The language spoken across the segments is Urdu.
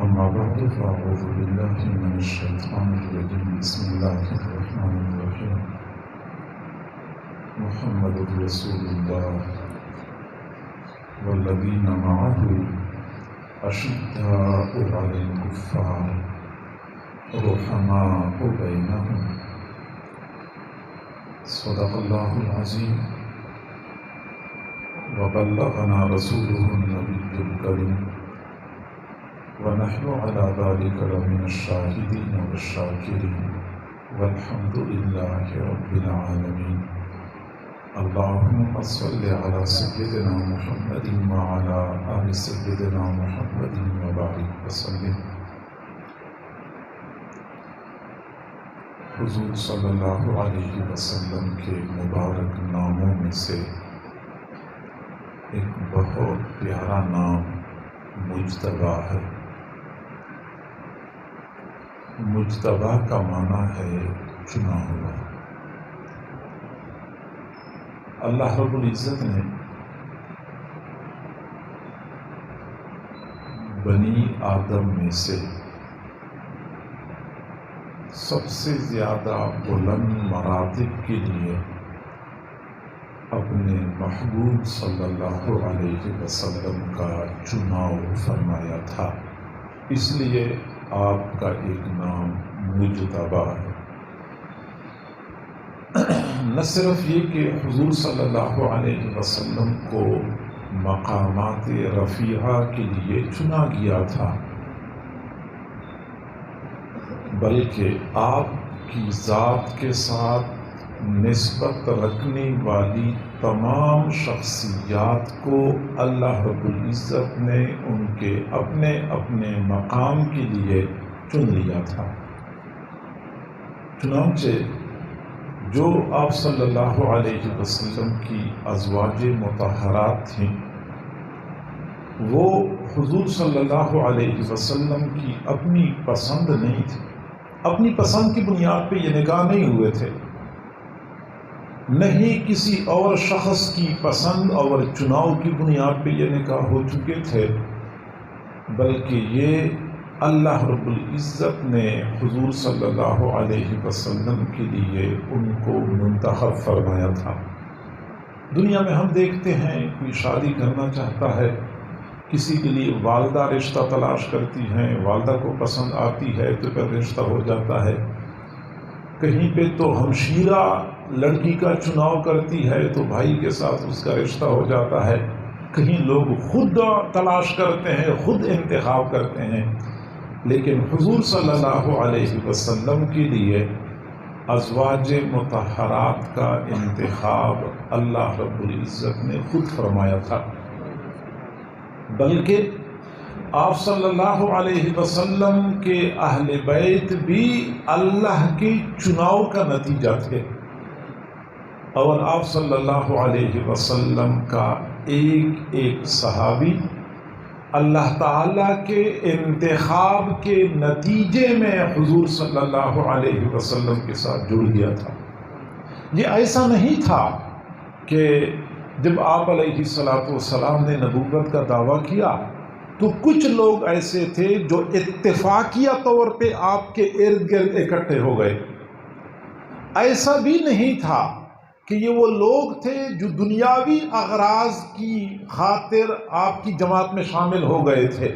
أما بعد فأعوذ بالله من الشيطان الرجيم بسم الله الرحمن الرحيم محمد رسول الله والذين معه أشداء على الكفار رحماء بينهم صدق الله العظيم وبلغنا رسوله النبي الكريم ونحن على ذلك لمن الشاهدين والشاكرين والحمد لله رب العالمين اللهم صل على سيدنا محمد وعلى آل سيدنا محمد وبارك وسلم۔ حضور صلی اللہ علیہ وسلم کے مبارک ناموں میں سے ایک بہت پیارا نام مجتبیٰ ہے۔ مجتبیٰ کا معنی ہے چنا ہوا۔ اللہ رب العزت نے بنی آدم میں سے سب سے زیادہ بلند مراتب کے لیے اپنے محبوب صلی اللہ علیہ وسلم کا چناؤ فرمایا تھا، اس لیے آپ کا ایک نام مجتبیٰ ہے۔ نہ صرف یہ کہ حضور صلی اللہ علیہ وسلم کو مقامات رفیعہ کے لیے چنا گیا تھا، بلکہ آپ کی ذات کے ساتھ نسبت رکھنے والی تمام شخصیات کو اللہ رب العزت نے ان کے اپنے اپنے مقام کے لیے چن لیا تھا۔ چنانچہ جو آپ صلی اللہ علیہ وسلم کی ازواج مطہرات تھیں وہ حضور صلی اللہ علیہ وسلم کی اپنی پسند نہیں تھی، اپنی پسند کی بنیاد پہ یہ نکاح نہیں ہوئے تھے، نہیں کسی اور شخص کی پسند اور چناؤ کی بنیاد پہ یہ نکاح ہو چکے تھے، بلکہ یہ اللہ رب العزت نے حضور صلی اللہ علیہ وسلم کے لیے ان کو منتخب فرمایا تھا۔ دنیا میں ہم دیکھتے ہیں کوئی شادی کرنا چاہتا ہے، کسی کے لیے والدہ رشتہ تلاش کرتی ہیں، والدہ کو پسند آتی ہے تو پھر رشتہ ہو جاتا ہے، کہیں پہ تو ہمشیرہ لڑکی کا چناؤ کرتی ہے تو بھائی کے ساتھ اس کا رشتہ ہو جاتا ہے، کہیں لوگ خود تلاش کرتے ہیں، خود انتخاب کرتے ہیں، لیکن حضور صلی اللہ علیہ وسلم کے لیے ازواج مطہرات کا انتخاب اللہ رب العزت نے خود فرمایا تھا، بلکہ آپ صلی اللہ علیہ وسلم کے اہل بیت بھی اللہ کے چناؤ کا نتیجہ تھے، اور آپ صلی اللہ علیہ وسلم کا ایک ایک صحابی اللہ تعالیٰ کے انتخاب کے نتیجے میں حضور صلی اللہ علیہ وسلم کے ساتھ جڑ گیا تھا۔ یہ ایسا نہیں تھا کہ جب آپ علیہ السلام نے نبوت کا دعویٰ کیا تو کچھ لوگ ایسے تھے جو اتفاقیہ طور پہ آپ کے ارد گرد اکٹھے ہو گئے، ایسا بھی نہیں تھا کہ یہ وہ لوگ تھے جو دنیاوی اغراض کی خاطر آپ کی جماعت میں شامل ہو گئے تھے،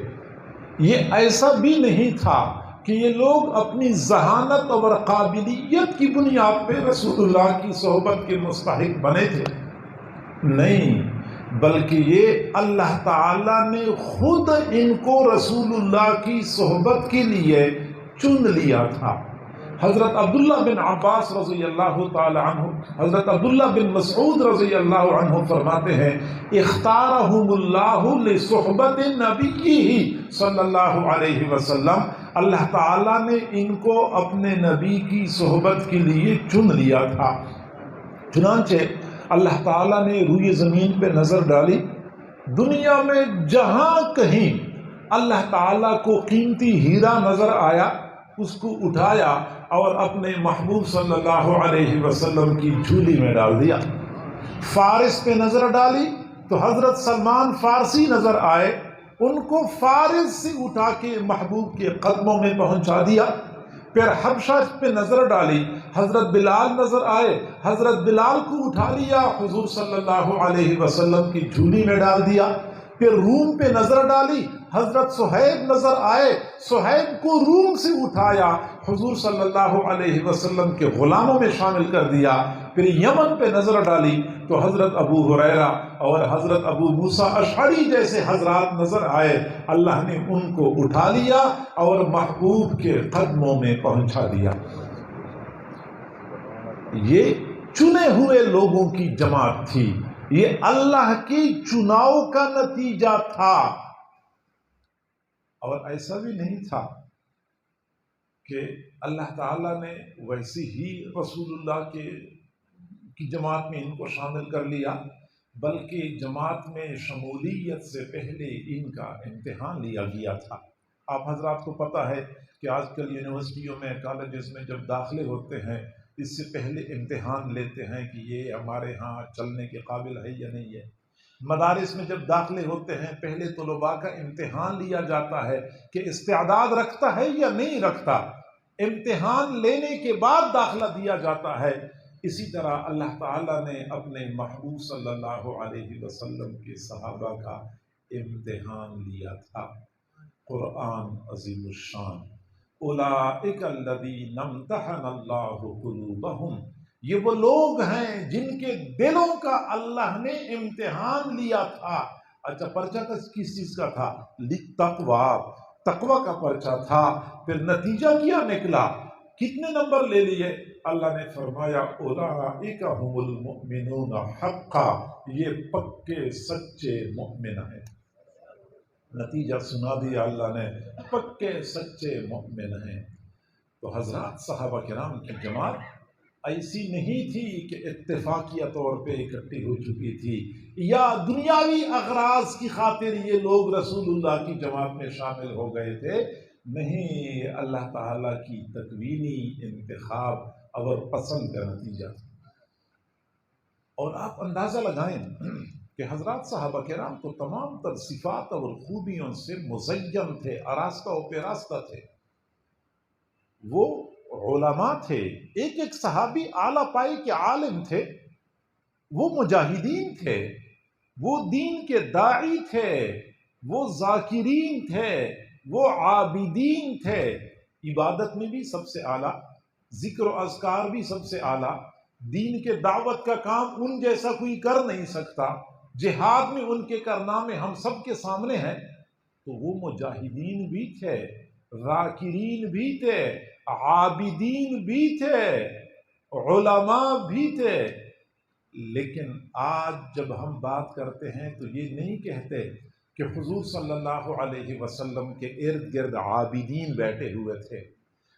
یہ ایسا بھی نہیں تھا کہ یہ لوگ اپنی ذہانت اور قابلیت کی بنیاد پہ رسول اللہ کی صحبت کے مستحق بنے تھے، نہیں، بلکہ یہ اللہ تعالیٰ نے خود ان کو رسول اللہ کی صحبت کے لیے چن لیا تھا۔ حضرت عبداللہ بن عباس رضی اللہ تعالی عنہ، حضرت عبداللہ بن مسعود رضی اللہ عنہ فرماتے ہیں اختارہم اللہ لصحبت نبیہ صلی اللہ علیہ وسلم، اللہ تعالیٰ نے ان کو اپنے نبی کی صحبت کے لیے چن لیا تھا۔ چنانچہ اللہ تعالیٰ نے روئے زمین پہ نظر ڈالی، دنیا میں جہاں کہیں اللہ تعالیٰ کو قیمتی ہیرا نظر آیا اس کو اٹھایا اور اپنے محبوب صلی اللہ علیہ وسلم کی جھولی میں ڈال دیا۔ فارس پہ نظر ڈالی تو حضرت سلمان فارسی نظر آئے، ان کو فارس سے اٹھا کے محبوب کے قدموں میں پہنچا دیا. پھر حبشہ پہ نظر ڈالی، حضرت بلال نظر آئے، حضرت بلال کو اٹھا لیا، حضور صلی اللہ علیہ وسلم کی جھولی میں ڈال دیا. پھر روم پہ نظر ڈالی، حضرت صہیب نظر آئے، صہیب کو روم سے اٹھایا، حضور صلی اللہ علیہ وسلم کے غلاموں میں شامل کر دیا. پھر یمن پہ نظر ڈالی تو حضرت ابو ہریرہ اور حضرت ابو موسیٰ اشعری جیسے حضرات نظر آئے. اللہ نے ان کو اٹھا لیا اور محبوب کے قدموں میں پہنچا دیا. یہ چنے ہوئے لوگوں کی جماعت تھی، یہ اللہ کی چناؤ کا نتیجہ تھا. اور ایسا بھی نہیں تھا کہ اللہ تعالیٰ نے ویسے ہی رسول اللہ کی جماعت میں ان کو شامل کر لیا، بلکہ جماعت میں شمولیت سے پہلے ان کا امتحان لیا گیا تھا. آپ حضرات کو پتہ ہے کہ آج کل یونیورسٹیوں میں، کالجز میں جب داخلے ہوتے ہیں، اس سے پہلے امتحان لیتے ہیں کہ یہ ہمارے ہاں چلنے کے قابل ہے یا نہیں ہے. مدارس میں جب داخلے ہوتے ہیں، پہلے طلباء کا امتحان لیا جاتا ہے کہ استعداد رکھتا ہے یا نہیں رکھتا. امتحان لینے کے بعد داخلہ دیا جاتا ہے. اسی طرح اللہ تعالیٰ نے اپنے محبوب صلی اللہ علیہ وسلم کے صحابہ کا امتحان لیا تھا. قرآن عظیم الشان، اولئک الذین امتحن اللہ قلوبہم، یہ وہ لوگ ہیں جن کے دلوں کا اللہ نے امتحان لیا تھا. اچھا، پرچہ کس چیز کا تھا؟ للتقویٰ، تقوی کا پرچہ تھا. پھر نتیجہ کیا نکلا؟ کتنے نمبر لے لیے؟ اللہ نے فرمایا اولئک هم المؤمنون حقا، یہ پکے سچے مومن ہیں. نتیجہ سنا دیا اللہ نے، پکے سچے مومن ہیں. تو حضرات صحابہ کرام کی جماعت ایسی نہیں تھی کہ اتفاقیہ طور پہ اکٹھی ہو چکی تھی یا دنیاوی اغراض کی خاطر یہ لوگ رسول اللہ کی جماعت میں شامل ہو گئے تھے. نہیں، اللہ تعالیٰ کی تکوینی انتخاب اور پسند کا نتیجہ تھا. اور آپ اندازہ لگائیں کہ حضرات صحابہ کرام تو تمام تر صفات اور خوبیوں سے مزین تھے، آراستہ و پیراستہ تھے. وہ علماء تھے، ایک صحابی اعلیٰ پائی کے عالم تھے، وہ مجاہدین تھے، وہ دین کے داعی تھے، وہ ذاکرین تھے، وہ عابدین تھے. عبادت میں بھی سب سے اعلیٰ، ذکر و اذکار بھی سب سے اعلیٰ. دین کے دعوت کا کام ان جیسا کوئی کر نہیں سکتا. جہاد میں ان کے کارنامے ہم سب کے سامنے ہیں. تو وہ مجاہدین بھی تھے، راکرین بھی تھے، عابدین بھی تھے، علماء بھی تھے. لیکن آج جب ہم بات کرتے ہیں تو یہ نہیں کہتے کہ حضور صلی اللہ علیہ وسلم کے ارد گرد عابدین بیٹھے ہوئے تھے،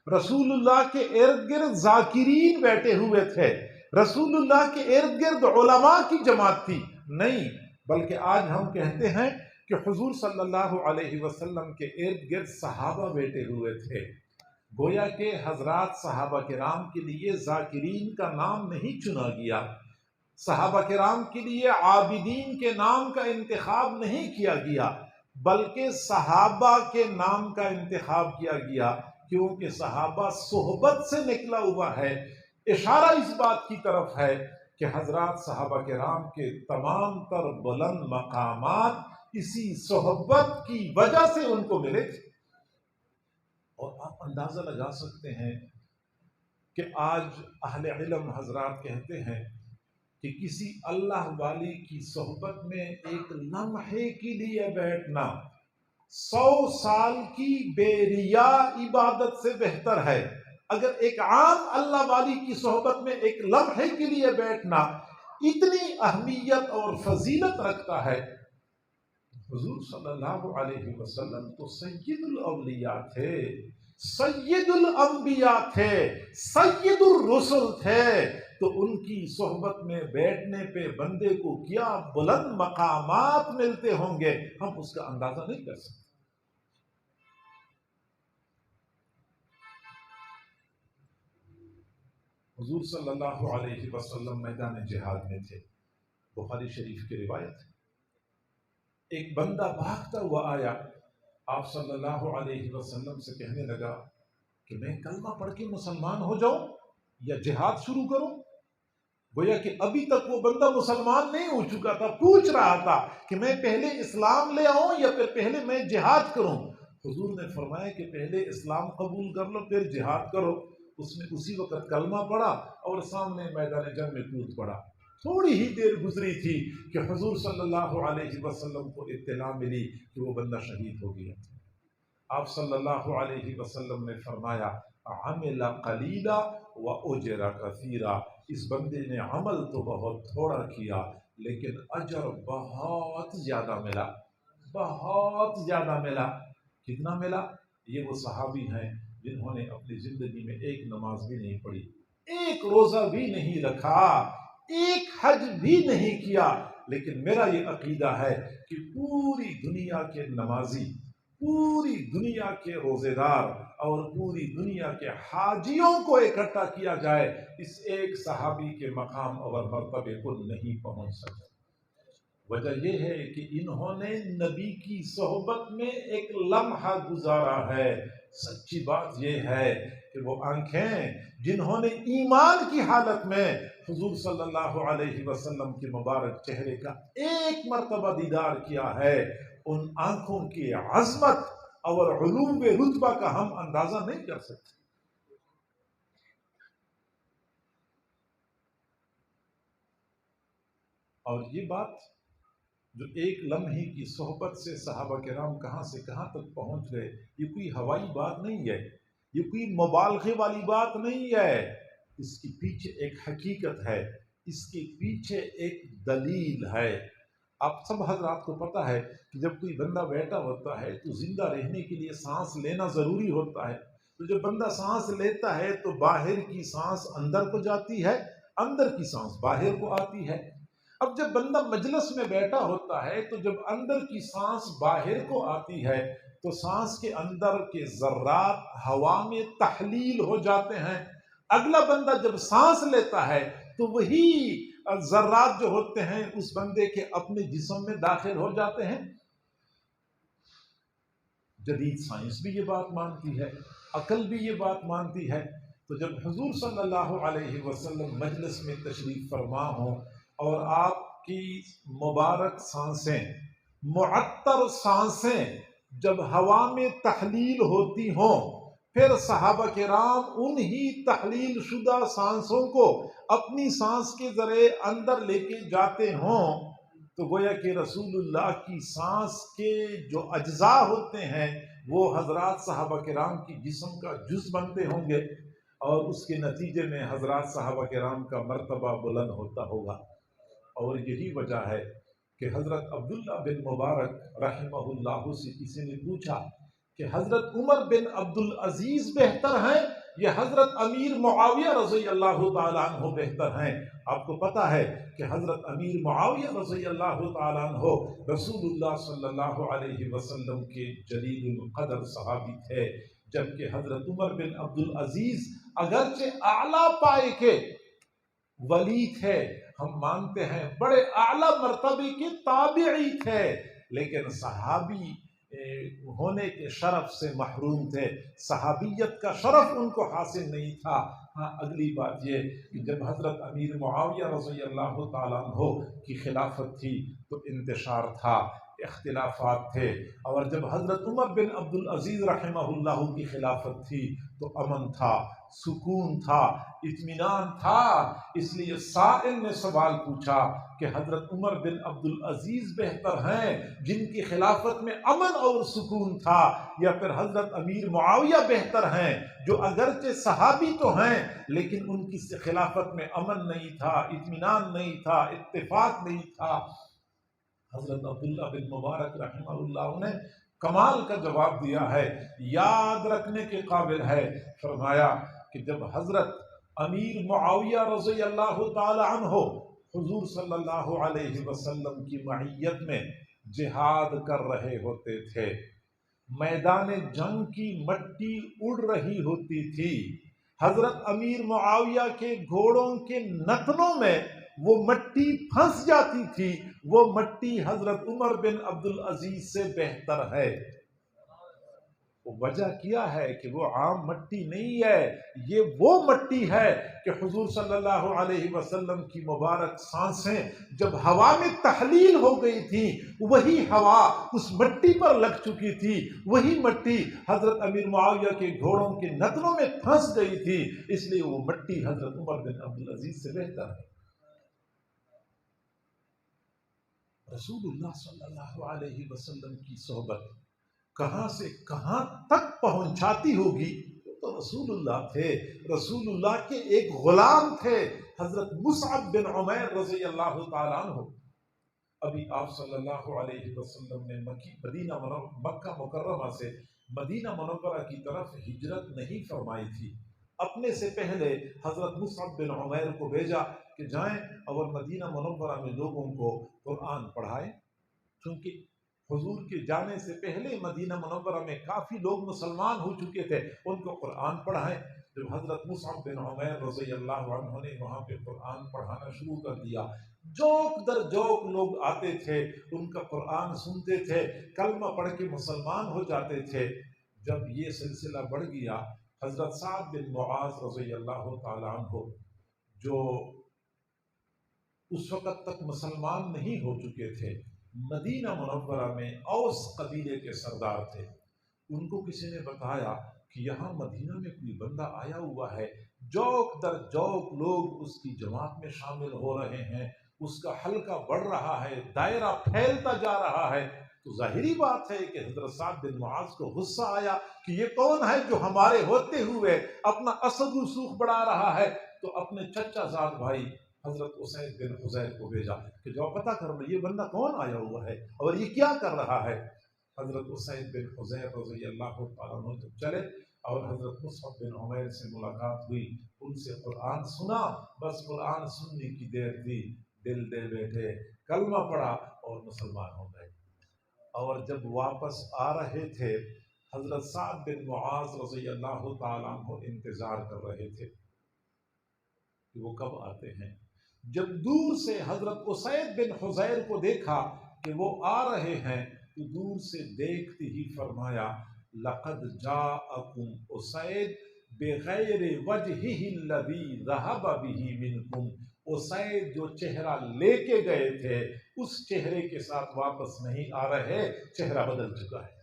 رسول اللہ کے ارد گرد ذاکرین بیٹھے ہوئے تھے، رسول اللہ کے ارد گرد علماء کی جماعت تھی. نہیں، بلکہ آج ہم کہتے ہیں کہ حضور صلی اللہ علیہ وسلم کے ارد گرد صحابہ بیٹھے ہوئے تھے. گویا کہ حضرات صحابہ کرام کے لیے ذاکرین کا نام نہیں چنا گیا، صحابہ کرام کے لیے عابدین کے نام کا انتخاب نہیں کیا گیا، بلکہ صحابہ کے نام کا انتخاب کیا گیا، کیونکہ صحابہ صحبت سے نکلا ہوا ہے. اشارہ اس بات کی طرف ہے کہ حضرات صحابہ کرام کے تمام تر بلند مقامات اسی صحبت کی وجہ سے ان کو ملے تھے. اور آپ اندازہ لگا سکتے ہیں کہ آج اہل علم حضرات کہتے ہیں کہ کسی اللہ والی کی صحبت میں ایک لمحے کے لیے بیٹھنا 100 سال کی بیریا عبادت سے بہتر ہے. اگر ایک عام اللہ والی کی صحبت میں ایک لمحے کے لیے بیٹھنا اتنی اہمیت اور فضیلت رکھتا ہے، حضور صلی اللہ علیہ وسلم تو سید الاولیاء تھے، سید الانبیاء تھے، سید الرسل تھے. تو ان کی صحبت میں بیٹھنے پہ بندے کو کیا بلند مقامات ملتے ہوں گے، ہم اس کا اندازہ نہیں کر سکتے. حضور صلی اللہ علیہ وسلم میدان جہاد میں تھے. بخاری شریف کی روایت ہے، ایک بندہ بھاگتا ہوا آیا، آپ صلی اللہ علیہ وسلم سے کہنے لگا کہ میں کلمہ پڑھ کے مسلمان ہو جاؤں یا جہاد شروع کروں؟ گویا کہ ابھی تک وہ بندہ مسلمان نہیں ہو چکا تھا، پوچھ رہا تھا کہ میں پہلے اسلام لے آؤں یا پھر پہلے میں جہاد کروں؟ حضور نے فرمایا کہ پہلے اسلام قبول کر لو پھر جہاد کرو۔ اس نے اسی وقت کلمہ پڑھا اور سامنے میدان جنگ میں کود پڑا۔ تھوڑی ہی دیر گزری تھی کہ حضور صلی اللہ علیہ وسلم کو اطلاع ملی کہ وہ بندہ شہید ہو گیا۔ آپ صلی اللہ علیہ وسلم نے فرمایا عمل قلیلا و اجر کثیرا، اس بندے نے عمل تو بہت تھوڑا کیا لیکن اجر بہت زیادہ ملا، بہت زیادہ ملا۔ کتنا ملا؟ یہ وہ صحابی ہیں جنہوں نے اپنی زندگی میں ایک نماز بھی نہیں پڑھی، ایک روزہ بھی نہیں رکھا، ایک حج بھی نہیں کیا، لیکن میرا یہ عقیدہ ہے کہ پوری دنیا کے نمازی، پوری دنیا کے روزے دار اور پوری دنیا کے حاجیوں کو اکٹھا کیا جائے، اس ایک صحابی کے مقام اور مرتبے کو نہیں پہنچ سکتا۔ وجہ یہ ہے کہ انہوں نے نبی کی صحبت میں ایک لمحہ گزارا ہے۔ سچی بات یہ ہے کہ وہ آنکھیں جنہوں نے ایمان کی حالت میں حضور صلی اللہ علیہ وسلم کے مبارک چہرے کا ایک مرتبہ دیدار کیا ہے، ان آنکھوں کی عظمت اور علو رتبہ کا ہم اندازہ نہیں کر سکتے۔ اور یہ بات جو ایک لمحے کی صحبت سے صحابہ کرام کہاں سے کہاں تک پہنچ گئے، یہ کوئی ہوائی بات نہیں ہے، یہ کوئی مبالغے والی بات نہیں ہے، اس کے پیچھے ایک حقیقت ہے، اس کے پیچھے ایک دلیل ہے۔ آپ سب حضرات کو پتہ ہے کہ جب کوئی بندہ بیٹھا ہوتا ہے تو زندہ رہنے کے لیے سانس لینا ضروری ہوتا ہے، تو جب بندہ سانس لیتا ہے تو باہر کی سانس اندر کو جاتی ہے، اندر کی سانس باہر کو آتی ہے۔ اب جب بندہ مجلس میں بیٹھا ہوتا ہے تو جب اندر کی سانس باہر کو آتی ہے تو سانس کے اندر کے ذرات ہوا میں تحلیل ہو جاتے ہیں، اگلا بندہ جب سانس لیتا ہے تو وہی ذرات جو ہوتے ہیں اس بندے کے اپنے جسم میں داخل ہو جاتے ہیں۔ جدید سائنس بھی یہ بات مانتی ہے، عقل بھی یہ بات مانتی ہے۔ تو جب حضور صلی اللہ علیہ وسلم مجلس میں تشریف فرما ہوں اور آپ کی مبارک سانسیں، معطر سانسیں جب ہوا میں تحلیل ہوتی ہوں، پھر صحابہ کرام انہی تحلیل شدہ سانسوں کو اپنی سانس کے ذریعے اندر لے کے جاتے ہوں، تو گویا کہ رسول اللہ کی سانس کے جو اجزاء ہوتے ہیں وہ حضرات صحابہ کرام کی جسم کا جز بنتے ہوں گے، اور اس کے نتیجے میں حضرات صحابہ کرام کا مرتبہ بلند ہوتا ہوگا۔ اور یہی وجہ ہے کہ حضرت عبداللہ بن مبارک رحمہ اللہ سے کسی نے پوچھا کہ حضرت عمر بن عبدالعزیز بہتر ہیں یا حضرت امیر معاویہ رضی اللہ تعالیٰ عنہ بہتر ہیں؟ آپ کو پتہ ہے کہ حضرت امیر معاویہ رضی اللہ تعالیٰ عنہ رسول اللہ صلی اللہ علیہ وسلم کے جلیل القدر صحابی تھے، جبکہ حضرت عمر بن عبدالعزیز اگرچہ اعلیٰ پائے کے ولی تھے، ہم مانتے ہیں بڑے اعلیٰ مرتبے کے تابعی تھے، لیکن صحابی ہونے کے شرف سے محروم تھے، صحابیت کا شرف ان کو حاصل نہیں تھا۔ ہاں، اگلی بات یہ کہ جب حضرت امیر معاویہ رضی اللہ تعالیٰ عنہ کی خلافت تھی تو انتشار تھا، اختلافات تھے، اور جب حضرت عمر بن عبدالعزیز رحمہ اللہ کی خلافت تھی تو امن تھا، سکون تھا، اطمینان تھا۔ اس لیے سائل نے سوال پوچھا کہ حضرت عمر بن عبدالعزیز بہتر ہیں جن کی خلافت میں امن اور سکون تھا، یا پھر حضرت امیر معاویہ بہتر ہیں جو اگرچہ صحابی تو ہیں لیکن ان کی خلافت میں امن نہیں تھا، اطمینان نہیں تھا، اتفاق نہیں تھا؟ حضرت عبداللہ بن مبارک رحمہ اللہ نے کمال کا جواب دیا ہے، یاد رکھنے کے قابل ہے۔ فرمایا کہ جب حضرت امیر معاویہ رضی اللہ تعالی عنہ حضور صلی اللہ علیہ وسلم کی معیت میں جہاد کر رہے ہوتے تھے، میدان جنگ کی مٹی اڑ رہی ہوتی تھی، حضرت امیر معاویہ کے گھوڑوں کے نتنوں میں وہ مٹی پھنس جاتی تھی، وہ مٹی حضرت عمر بن عبدالعزیز سے بہتر ہے۔ وجہ کیا ہے کہ وہ عام مٹی نہیں ہے، یہ وہ مٹی ہے کہ حضور صلی اللہ علیہ وسلم کی مبارک سانسیں جب ہوا میں تحلیل ہو گئی تھی، وہی ہوا اس مٹی پر لگ چکی تھی، وہی مٹی حضرت امیر معاویہ کے گھوڑوں کے نتنوں میں پھنس گئی تھی، اس لیے وہ مٹی حضرت عمر بن عبدالعزیز سے بہتر ہے۔ رسول اللہ صلی اللہ علیہ وسلم کی صحبت کہاں سے کہاں تک پہنچاتی ہوگی؟ وہ تو رسول اللہ تھے، رسول اللہ کے ایک غلام تھے، حضرت مصعب بن عمیر رضی اللہ تعالیٰ عنہ۔ ابھی آپ صلی اللہ علیہ وسلم نے مکہ مکرمہ سے مدینہ منورہ کی طرف ہجرت نہیں فرمائی تھی۔ اپنے سے پہلے حضرت مصعب بن عمیر کو بھیجا کہ جائیں اور مدینہ منورہ میں لوگوں کو قرآن پڑھائیں، چونکہ حضور کے جانے سے پہلے مدینہ منورہ میں کافی لوگ مسلمان ہو چکے تھے، ان کو قرآن پڑھائیں۔ جب حضرت مصعب بن عمیر رضی اللہ عنہ نے وہاں پہ قرآن پڑھانا شروع کر دیا، جوک در جوک لوگ آتے تھے، ان کا قرآن سنتے تھے، کلمہ پڑھ کے مسلمان ہو جاتے تھے۔ جب یہ سلسلہ بڑھ گیا، حضرت سعد بن معاذ رضی اللہ تعالیٰ عنہ جو اس وقت تک مسلمان نہیں ہو چکے تھے، مدینہ منورہ میں اوس قبیلے کے سردار تھے، ان کو کسی نے بتایا کہ یہاں مدینہ میں کوئی بندہ آیا ہوا ہے، جوک در جوک لوگ اس کی جماعت میں شامل ہو رہے ہیں، اس کا حلقہ بڑھ رہا ہے، دائرہ پھیلتا جا رہا ہے۔ تو ظاہری بات ہے کہ حضرت سعد بن معاذ کو غصہ آیا کہ یہ کون ہے جو ہمارے ہوتے ہوئے اپنا اثر رسوخ بڑھا رہا ہے، تو اپنے چچا زاد بھائی حضرت اسید بن حضیر کو بھیجا کہ جاؤ پتہ کر لو یہ بندہ کون آیا ہوا ہے اور یہ کیا کر رہا ہے۔ حضرت اسید بن حضیر رضی اللہ تعالیٰ عنہ جب چلے اور حضرت مصعب بن عمیر سے ملاقات ہوئی، ان سے قرآن سنا، بس قرآن سننے کی دیر تھی، دل دے بیٹھے، کلمہ پڑھا اور مسلمان ہو گئے۔ اور جب واپس آ رہے تھے، حضرت سعد بن معاذ رضی اللہ تعالیٰ عنہ انتظار کر رہے تھے کہ وہ کب آتے ہیں۔ جب دور سے حضرت اسید بن حضیر کو دیکھا کہ وہ آ رہے ہیں، تو دور سے دیکھتے ہی فرمایا لقد جاءکم اسید بغیر وجہہ الذی ذہب بہ منکم، اسید جو چہرہ لے کے گئے تھے اس چہرے کے ساتھ واپس نہیں آ رہے، چہرہ بدل چکا ہے۔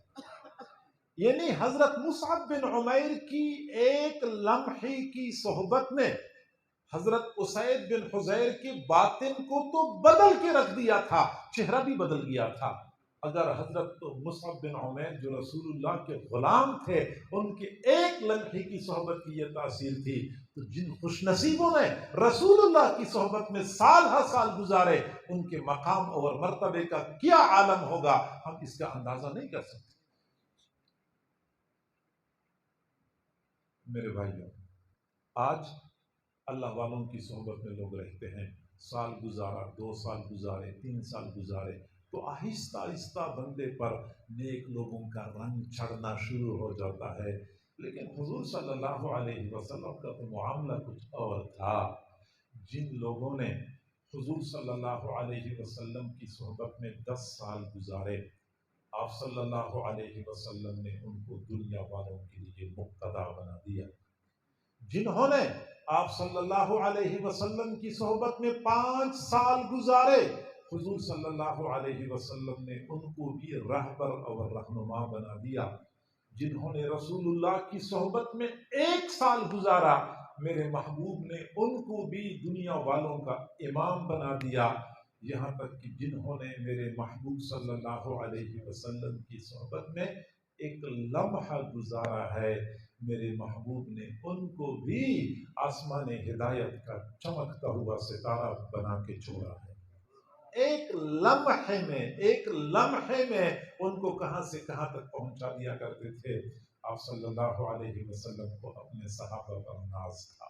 یعنی حضرت مصعب بن عمیر کی ایک لمحے کی صحبت نے حضرت اسید بن حضیر کے باطن کو تو بدل کے رکھ دیا تھا، چہرہ بھی بدل گیا تھا۔ اگر حضرت مصعب بن عمیر جو رسول اللہ کے غلام تھے، ان کے ایک لمحے کی صحبت کی یہ تاثیر تھی، تو جن خوش نصیبوں نے رسول اللہ کی صحبت میں سال ہر سال گزارے، ان کے مقام اور مرتبے کا کیا عالم ہوگا، ہم اس کا اندازہ نہیں کر سکتے۔ میرے بھائیوں، آج اللہ والوں کی صحبت میں لوگ رہتے ہیں، سال گزارا، 2 سال گزارے، 3 سال گزارے، تو آہستہ آہستہ بندے پر نیک لوگوں کا رنگ چڑھنا شروع ہو جاتا ہے۔ لیکن حضور صلی اللہ علیہ وسلم کا تو معاملہ کچھ اور تھا۔ جن لوگوں نے حضور صلی اللہ علیہ وسلم کی صحبت میں 10 سال گزارے، آپ صلی اللہ علیہ وسلم نے ان کو دنیا والوں کے لیے مقتدا بنا دیا۔ جنہوں نے آپ صلی اللہ علیہ وسلم کی صحبت میں 5 سال گزارے، حضور صلی اللہ علیہ وسلم نے ان کو بھی رہبر اور رہنما بنا دیا۔ جنہوں نے رسول اللہ کی صحبت میں 1 سال گزارا، میرے محبوب نے ان کو بھی دنیا والوں کا امام بنا دیا۔ یہاں تک کہ جنہوں نے میرے محبوب صلی اللہ علیہ وسلم کی صحبت میں 1 لمحہ گزارا ہے، میرے محبوب نے ان کو بھی آسمان ہدایت کا چمکتا ہوا ستارہ بنا کے چھوڑا ہے۔ ایک لمحے میں ان کو کہاں سے کہاں تک پہنچا دیا کرتے تھے۔ آپ صلی اللہ علیہ وسلم کو اپنے صحابہ پر ناز تھا۔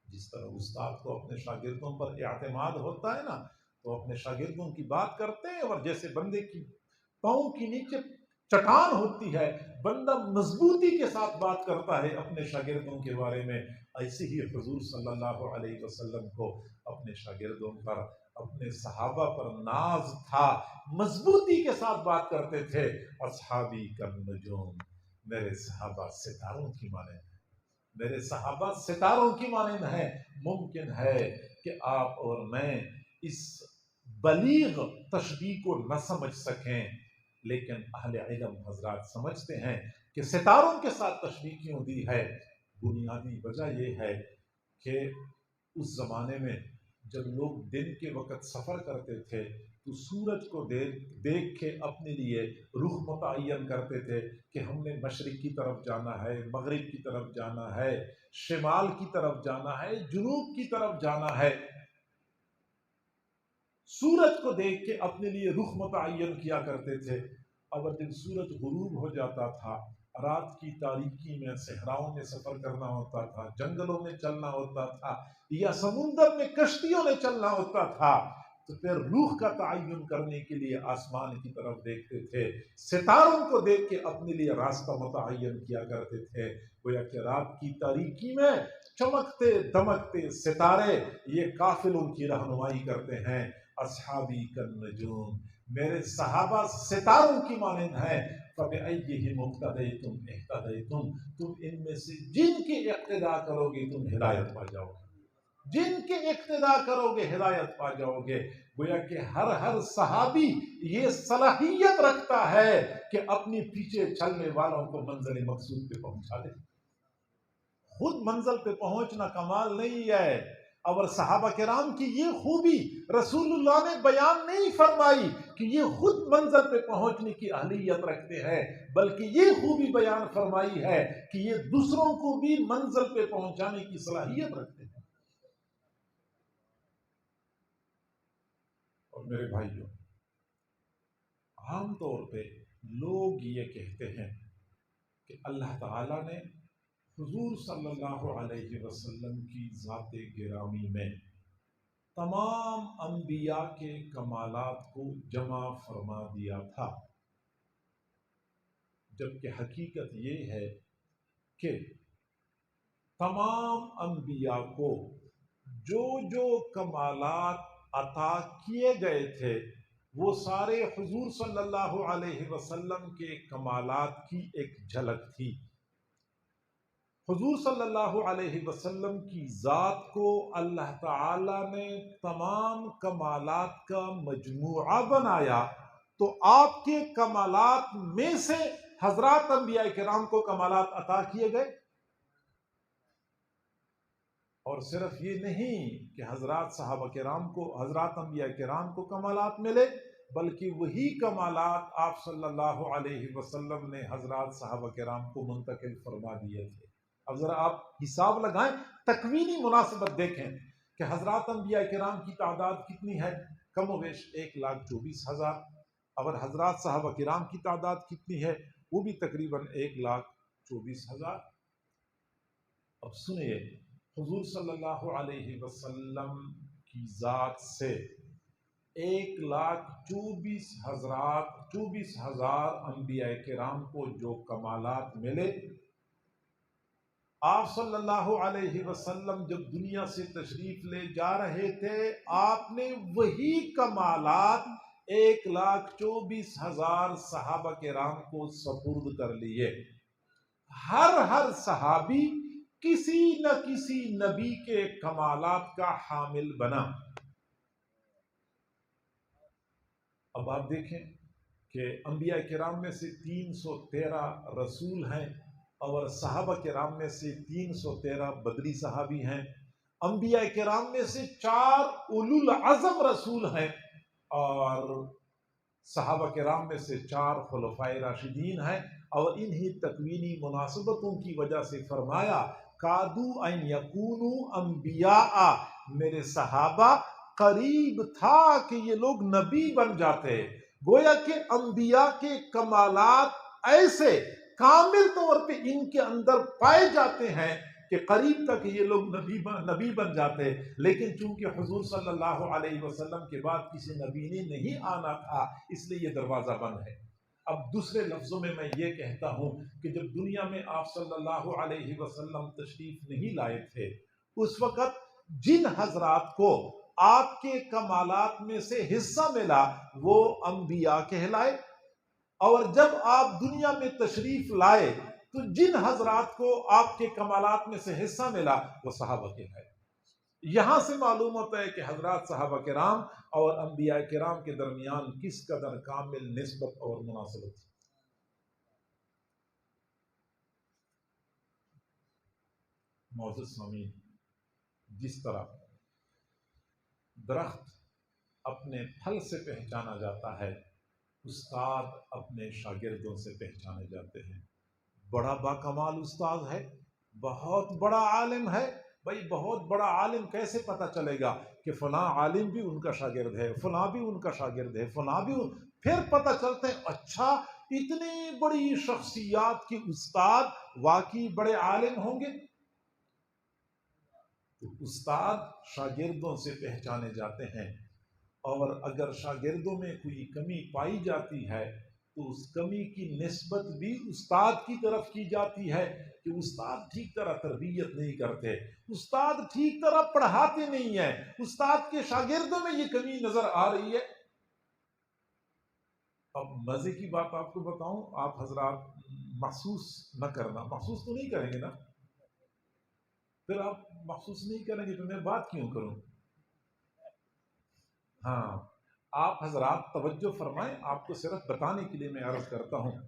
جس طرح استاد کو اپنے شاگردوں پر اعتماد ہوتا ہے نا، تو اپنے شاگردوں کی بات کرتے ہیں، اور جیسے بندے کی پاؤں کے نیچے چٹان ہوتی ہے، بندہ مضبوطی کے ساتھ بات کرتا ہے اپنے شاگردوں کے بارے میں۔ ایسے ہی حضور صلی اللہ علیہ وسلم کو اپنے شاگردوں پر، اپنے صحابہ پر ناز تھا، مضبوطی کے ساتھ بات کرتے تھے۔ اصحابی کالنجوم، میرے صحابہ ستاروں کی مانند، میرے صحابہ ستاروں کی مانند ہیں۔ ممکن ہے کہ آپ اور میں اس بلیغ تشبیہ کو نہ سمجھ سکیں، لیکن اہل علم حضرات سمجھتے ہیں کہ ستاروں کے ساتھ تشبیہ کیوں دی ہے۔ بنیادی وجہ یہ ہے کہ اس زمانے میں جب لوگ دن کے وقت سفر کرتے تھے تو سورج کو دیکھ کے اپنے لیے رخ متعین کرتے تھے کہ ہم نے مشرق کی طرف جانا ہے، مغرب کی طرف جانا ہے، شمال کی طرف جانا ہے، جنوب کی طرف جانا ہے۔ سورج کو دیکھ کے اپنے لیے رخ متعین کیا کرتے تھے۔ اگر جب سورج غروب ہو جاتا تھا، رات کی تاریکی میں صحراؤں میں سفر کرنا ہوتا تھا، جنگلوں میں چلنا ہوتا تھا، یا سمندر میں کشتیوں میں چلنا ہوتا تھا، تو پھر روح کا تعین کرنے کے لیے آسمان کی طرف دیکھتے تھے، ستاروں کو دیکھ کے اپنے لیے راستہ متعین کیا کرتے تھے۔ گویا کہ رات کی تاریکی میں چمکتے دمکتے ستارے یہ قافلوں کی رہنمائی کرتے ہیں۔ اصحابی کالنجوم، میرے صحابہ ستاروں کی مانند ہیں۔ فَبِأَيِّهِمْ اقْتَدَيْتُمْ اهْتَدَيْتُمْ، تم ان میں سے جن کی اقتداء کرو گے تم ہدایت پا جاؤ گے، جن کے اقتداء کرو گے ہدایت پا جاؤ گے۔ گویا کہ ہر صحابی یہ صلاحیت رکھتا ہے کہ اپنی پیچھے چلنے والوں کو منزل مقصود پہ پہنچا دے۔ خود منزل پہ پہنچنا کمال نہیں ہے، اور صحابہ کرام کی یہ خوبی رسول اللہ نے بیان نہیں فرمائی کہ یہ خود منزل پہ پہنچنے کی اہلیت رکھتے ہیں، بلکہ یہ خوبی بیان فرمائی ہے کہ یہ دوسروں کو بھی منزل پہ پہنچانے کی صلاحیت رکھتے ہیں۔ اور میرے بھائیوں، عام طور پہ لوگ یہ کہتے ہیں کہ اللہ تعالیٰ نے حضور صلی اللہ علیہ وسلم کی ذات گرامی میں تمام انبیاء کے کمالات کو جمع فرما دیا تھا، جبکہ حقیقت یہ ہے کہ تمام انبیاء کو جو کمالات عطا کیے گئے تھے وہ سارے حضور صلی اللہ علیہ وسلم کے کمالات کی ایک جھلک تھی۔ حضور صلی اللہ علیہ وسلم کی ذات کو اللہ تعالی نے تمام کمالات کا مجموعہ بنایا، تو آپ کے کمالات میں سے حضرات انبیاء کرام کو کمالات عطا کیے گئے۔ اور صرف یہ نہیں کہ حضرات صحابہ کرام کو، حضرات انبیاء کرام کو کمالات ملے، بلکہ وہی کمالات آپ صلی اللہ علیہ وسلم نے حضرات صحابہ کرام کو منتقل فرما دیے تھے۔ اب ذرا آپ حساب لگائیں، تکوینی مناسبت دیکھیں کہ حضرات انبیاء کرام کی تعداد کتنی ہے، کم و بیش 1,24,000۔ اور حضرات صحابہ کرام کی تعداد کتنی ہے، وہ بھی تقریباً 1,24,000۔ اب سنیے، حضور صلی اللہ علیہ وسلم کی ذات سے 1,24,000 انبیاء کرام کو جو کمالات ملے، آپ صلی اللہ علیہ وسلم جب دنیا سے تشریف لے جا رہے تھے، آپ نے وہی کمالات 1,24,000 صحابہ کرام کو سپرد کر لیے۔ ہر صحابی کسی نہ کسی نبی کے کمالات کا حامل بنا۔ اب آپ دیکھیں کہ انبیاء کرام میں سے 313 رسول ہیں، اور صحابہ کرام میں سے 313 بدری صحابی ہیں۔ انبیاء کرام میں سے 4 اولو العزم رسول ہیں، اور صحابہ کرام میں سے 4 خلفائے راشدین ہیں۔ اور انہی تکوینی مناسبتوں کی وجہ سے فرمایا کادو ان یکونوا انبیاء، میرے صحابہ قریب تھا کہ یہ لوگ نبی بن جاتے۔ گویا کہ انبیاء کے کمالات ایسے کامل طور پہ ان کے اندر پائے جاتے ہیں کہ قریب تک یہ لوگ نبی بن جاتے، لیکن چونکہ حضور صلی اللہ علیہ وسلم کے بعد کسی نبی نے نہیں آنا تھا، اس لیے یہ دروازہ بند ہے۔ اب دوسرے لفظوں میں یہ کہتا ہوں کہ جب دنیا میں آپ صلی اللہ علیہ وسلم تشریف نہیں لائے تھے، اس وقت جن حضرات کو آپ کے کمالات میں سے حصہ ملا وہ انبیاء کہلائے، اور جب آپ دنیا میں تشریف لائے تو جن حضرات کو آپ کے کمالات میں سے حصہ ملا وہ صحابہ کہلائے۔ یہاں سے معلوم ہوتا ہے کہ حضرات صحابہ کرام اور انبیاء کرام کے درمیان کس قدر کامل نسبت اور مناسبت تھی۔ معزز سامعین، جس طرح درخت اپنے پھل سے پہچانا جاتا ہے، استاد اپنے شاگردوں سے پہچانے جاتے ہیں۔ بڑا باکمال استاد ہے، بہت بڑا عالم ہے، بھائی بہت بڑا عالم کیسے پتہ چلے گا کہ فلاں عالم بھی ان کا شاگرد ہے، فلاں بھی ان کا شاگرد ہے، فلاں بھی پھر پتہ چلتے ہیں اچھا اتنی بڑی شخصیات کے استاد واقعی بڑے عالم ہوں گے۔ تو استاد شاگردوں سے پہچانے جاتے ہیں، اور اگر شاگردوں میں کوئی کمی پائی جاتی ہے تو اس کمی کی نسبت بھی استاد کی طرف کی جاتی ہے کہ استاد ٹھیک طرح تربیت نہیں کرتے، استاد ٹھیک طرح پڑھاتے نہیں ہیں، استاد کے شاگردوں میں یہ کمی نظر آ رہی ہے۔ اب مزے کی بات آپ کو بتاؤں، آپ حضرات محسوس نہ کرنا، محسوس تو نہیں کریں گے نا؟ پھر آپ محسوس نہیں کریں گے تو میں بات کیوں کروں؟ ہاں، آپ حضرات توجہ فرمائیں، آپ کو صرف بتانے کے لیے میں عرض کرتا ہوں۔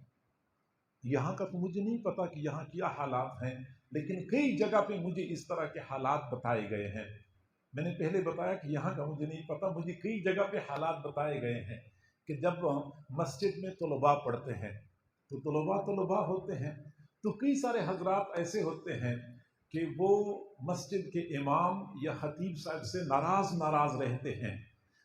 یہاں کا تو مجھے نہیں پتا کہ یہاں کیا حالات ہیں، لیکن کئی جگہ پہ مجھے اس طرح کے حالات بتائے گئے ہیں۔ میں نے پہلے بتایا کہ یہاں کا مجھے نہیں پتا، مجھے کئی جگہ پہ حالات بتائے گئے ہیں کہ جب مسجد میں طلباء پڑھتے ہیں تو طلباء ہوتے ہیں، تو کئی سارے حضرات ایسے ہوتے ہیں کہ وہ مسجد کے امام یا خطیب صاحب سے ناراض رہتے ہیں،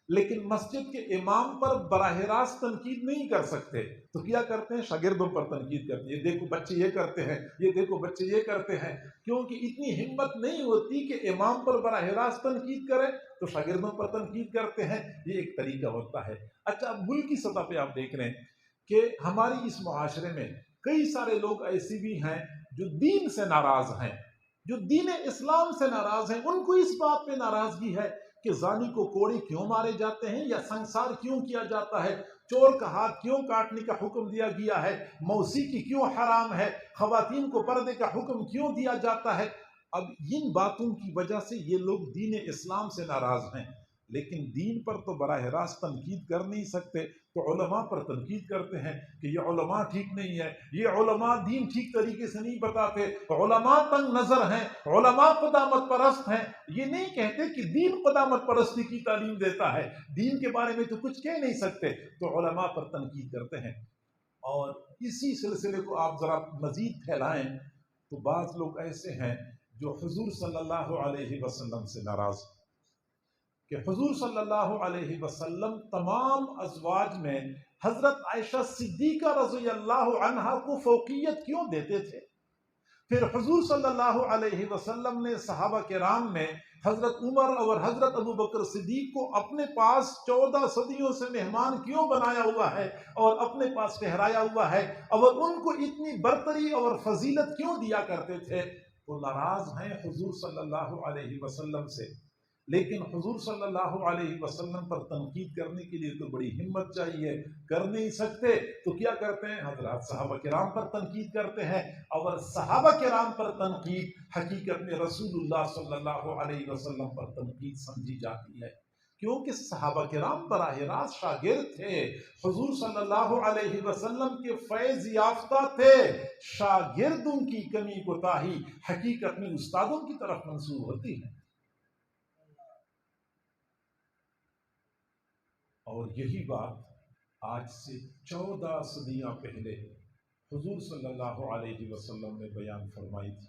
لیکن مسجد کے امام پر براہ راست تنقید نہیں کر سکتے، تو کیا کرتے ہیں؟ شاگردوں پر تنقید کرتے ہیں، یہ دیکھو بچے یہ کرتے ہیں، یہ دیکھو بچے یہ کرتے ہیں، کیونکہ اتنی ہمت نہیں ہوتی کہ امام پر براہ راست تنقید کرے تو شاگردوں پر تنقید کرتے ہیں۔ یہ ایک طریقہ ہوتا ہے۔ اچھا، اب ملکی سطح پہ آپ دیکھ رہے ہیں کہ ہماری اس معاشرے میں کئی سارے لوگ ایسے بھی ہیں جو دین سے ناراض ہیں، جو دین اسلام سے ناراض ہیں۔ ان کو اس بات پہ ناراضگی ہے کہ زانی کو کوڑے کیوں مارے جاتے ہیں یا سنسار کیوں کیا جاتا ہے، چور کا ہاتھ کیوں کاٹنے کا حکم دیا گیا ہے، موسیقی کیوں حرام ہے، خواتین کو پردے کا حکم کیوں دیا جاتا ہے۔ اب ان باتوں کی وجہ سے یہ لوگ دین اسلام سے ناراض ہیں، لیکن دین پر تو براہ راست تنقید کر نہیں سکتے، تو علماء پر تنقید کرتے ہیں کہ یہ علماء ٹھیک نہیں ہے، یہ علماء دین ٹھیک طریقے سے نہیں بتاتے، علماء تنگ نظر ہیں، علماء قدامت پرست ہیں۔ یہ نہیں کہتے کہ دین قدامت پرستی کی تعلیم دیتا ہے، دین کے بارے میں تو کچھ کہہ نہیں سکتے، تو علماء پر تنقید کرتے ہیں۔ اور اسی سلسلے کو آپ ذرا مزید پھیلائیں تو بعض لوگ ایسے ہیں جو حضور صلی اللہ علیہ وسلم سے ناراض ہیں کہ حضور صلی اللہ علیہ وسلم تمام ازواج میں حضرت عائشہ صدیقہ رضی اللہ عنہا کو فوقیت کیوں دیتے تھے؟ پھر حضور صلی اللہ علیہ وسلم نے صحابہ کرام میں حضرت عمر اور حضرت ابو بکر صدیق کو اپنے پاس 14 صدیوں سے مہمان کیوں بنایا ہوا ہے اور اپنے پاس ٹھہرایا ہوا ہے، اور ان کو اتنی برتری اور فضیلت کیوں دیا کرتے تھے؟ وہ ناراض ہیں حضور صلی اللہ علیہ وسلم سے، لیکن حضور صلی اللہ علیہ وسلم پر تنقید کرنے کے لیے تو بڑی ہمت چاہیے، کر نہیں سکتے تو کیا کرتے ہیں؟ حضرات صحابہ کرام پر تنقید کرتے ہیں، اور صحابہ کرام پر تنقید حقیقت میں رسول اللہ صلی اللہ علیہ وسلم پر تنقید سمجھی جاتی ہے، کیونکہ صحابہ کرام براہ راست شاگرد تھے، حضور صلی اللہ علیہ وسلم کے فیض یافتہ تھے۔ شاگردوں کی کمی کوتاہی حقیقت میں استادوں کی طرف منسوب ہوتی ہے، اور یہی بات آج سے 14 صدیاں پہلے حضور صلی اللہ علیہ وسلم نے بیان فرمائی تھی۔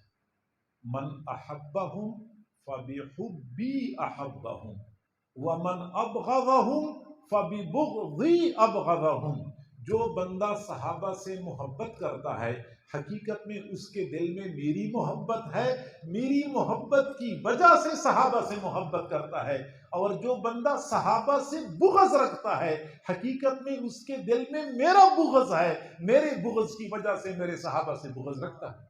من احبہم فبحبی احبہم ومن ابغضہم فببغضی ابغضہم۔ جو بندہ صحابہ سے محبت کرتا ہے حقیقت میں اس کے دل میں میری محبت ہے، میری محبت کی وجہ سے صحابہ سے محبت کرتا ہے، اور جو بندہ صحابہ سے بغض رکھتا ہے حقیقت میں اس کے دل میں میرا بغض ہے، میرے بغض کی وجہ سے میرے صحابہ سے بغض رکھتا ہے۔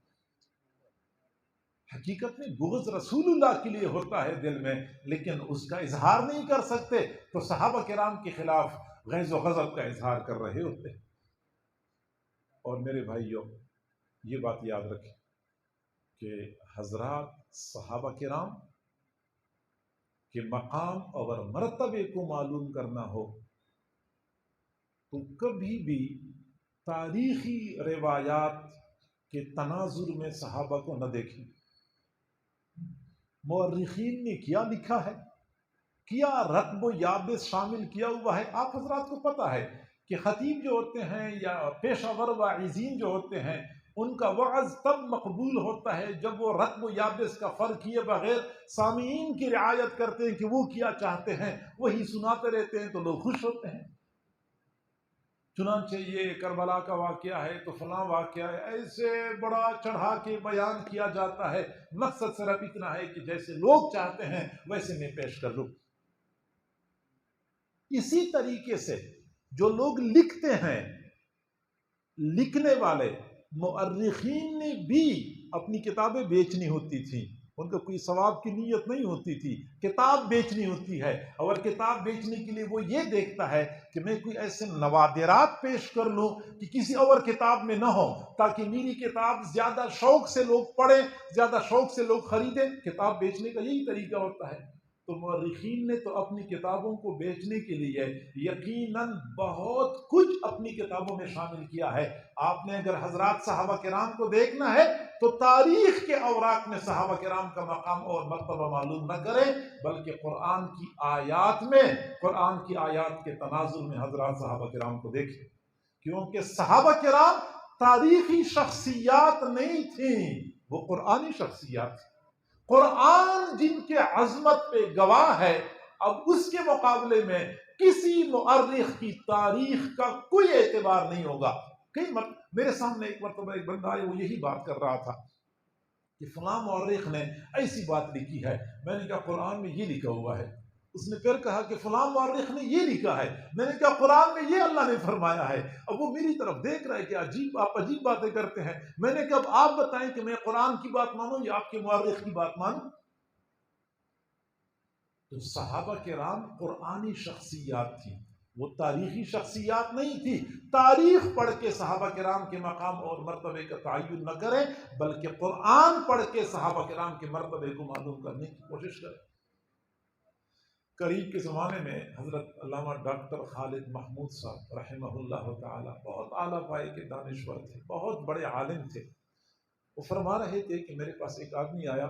حقیقت میں بغض رسول اللہ کے لیے ہوتا ہے دل میں، لیکن اس کا اظہار نہیں کر سکتے، تو صحابہ کرام کے خلاف غیظ و غضب کا اظہار کر رہے ہوتے ہیں۔ اور میرے بھائیوں، یہ بات یاد رکھیں کہ حضرات صحابہ کرام کے مقام اور مرتبے کو معلوم کرنا ہو تو کبھی بھی تاریخی روایات کے تناظر میں صحابہ کو نہ دیکھیں۔ مورخین نے کیا لکھا ہے، کیا رتب و یابس شامل کیا ہوا ہے، آپ حضرات کو پتہ ہے کہ خطیب جو ہوتے ہیں یا پیشہ ور واعظین جو ہوتے ہیں ان کا وعظ تب مقبول ہوتا ہے جب وہ رتب و یابس کا فرق کیے بغیر سامعین کی رعایت کرتے ہیں کہ وہ کیا چاہتے ہیں، وہی سناتے رہتے ہیں تو لوگ خوش ہوتے ہیں۔ چنانچہ یہ کربلا کا واقعہ ہے تو فلاں واقعہ ہے، ایسے بڑا چڑھا کے بیان کیا جاتا ہے، مقصد صرف اتنا ہے کہ جیسے لوگ چاہتے ہیں ویسے میں پیش کر لوں۔ اسی طریقے سے جو لوگ لکھتے ہیں، لکھنے والے مؤرخین نے بھی اپنی کتابیں بیچنی ہوتی تھیں، ان کو کوئی ثواب کی نیت نہیں ہوتی تھی، کتاب بیچنی ہوتی ہے، اور کتاب بیچنے کے لیے وہ یہ دیکھتا ہے کہ میں کوئی ایسے نوادرات پیش کر لوں کہ کسی اور کتاب میں نہ ہو، تاکہ میری کتاب زیادہ شوق سے لوگ پڑھیں، زیادہ شوق سے لوگ خریدیں۔ کتاب بیچنے کا یہی طریقہ ہوتا ہے۔ تو مورخین نے تو اپنی کتابوں کو بیچنے کے لیے یقیناً بہت کچھ اپنی کتابوں میں شامل کیا ہے۔ آپ نے اگر حضرات صحابہ کرام کو دیکھنا ہے تو تاریخ کے اوراق میں صحابہ کرام کا مقام اور مرتبہ معلوم نہ کریں، بلکہ قرآن کی آیات میں، قرآن کی آیات کے تناظر میں حضرات صحابہ کرام کو دیکھیں، کیونکہ صحابہ کرام تاریخی شخصیات نہیں تھیں، وہ قرآنی شخصیات تھیں۔ قرآن جن کے عظمت پہ گواہ ہے، اب اس کے مقابلے میں کسی مؤرخ کی تاریخ کا کوئی اعتبار نہیں ہوگا۔ میرے سامنے ایک مرتبہ ایک بندہ آیا، وہ یہی بات کر رہا تھا کہ فلاں مورخ نے ایسی بات لکھی ہے، میں نے کہا قرآن میں یہ لکھا ہوا ہے۔ اس نے پھر کہا کہ فلاں مورخ نے یہ لکھا ہے، میں نے کہا قرآن میں یہ اللہ نے فرمایا ہے۔ اب وہ میری طرف دیکھ رہا ہے کہ آپ عجیب باتیں کرتے ہیں۔ میں نے کہا اب آپ بتائیں کہ میں قرآن کی بات مانوں یا آپ کے مورخ کی بات مانوں؟ تو صحابہ کرام قرآنی شخصیات تھیں، وہ تاریخی شخصیات نہیں تھی۔ تاریخ پڑھ کے صحابہ کرام کے مقام اور مرتبے کا تعین نہ کریں، بلکہ قرآن پڑھ کے صحابہ کرام کے مرتبے کو معلوم کرنے کی کوشش کریں۔ قریب کے زمانے میں حضرت علامہ ڈاکٹر خالد محمود صاحب رحمہ اللہ تعالی بہت اعلیٰ پائے کے دانشور تھے، بہت بڑے عالم تھے۔ وہ فرما رہے تھے کہ میرے پاس ایک آدمی آیا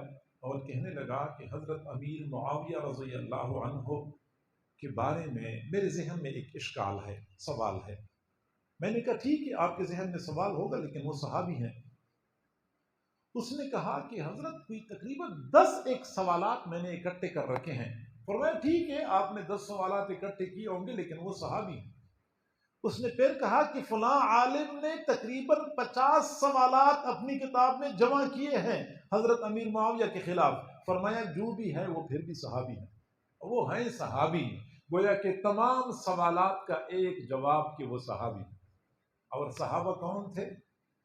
اور کہنے لگا کہ حضرت امیر معاویہ رضی اللہ عنہ کے بارے میں میرے ذہن میں ایک اشکال ہے، سوال ہے۔ میں نے کہا ٹھیک ہے، آپ کے ذہن میں سوال ہوگا، لیکن وہ صحابی ہیں۔ اس نے کہا کہ حضرت کوئی تقریباً 10 ایک سوالات میں نے اکٹھے کر رکھے ہیں۔ فرمایا ٹھیک ہے، آپ نے 10 سوالات اکٹھے کیے ہوں گے، لیکن وہ صحابی ہیں۔ اس نے پھر کہا کہ فلاں عالم نے تقریباً 50 سوالات اپنی کتاب میں جمع کیے ہیں حضرت امیر معاویہ کے خلاف۔ فرمایا جو بھی ہے وہ پھر بھی صحابی ہیں، وہ ہیں صحابی، گویا کہ تمام سوالات کا ایک جواب کہ وہ صحابی ہیں۔ اور صحابہ کون تھے؟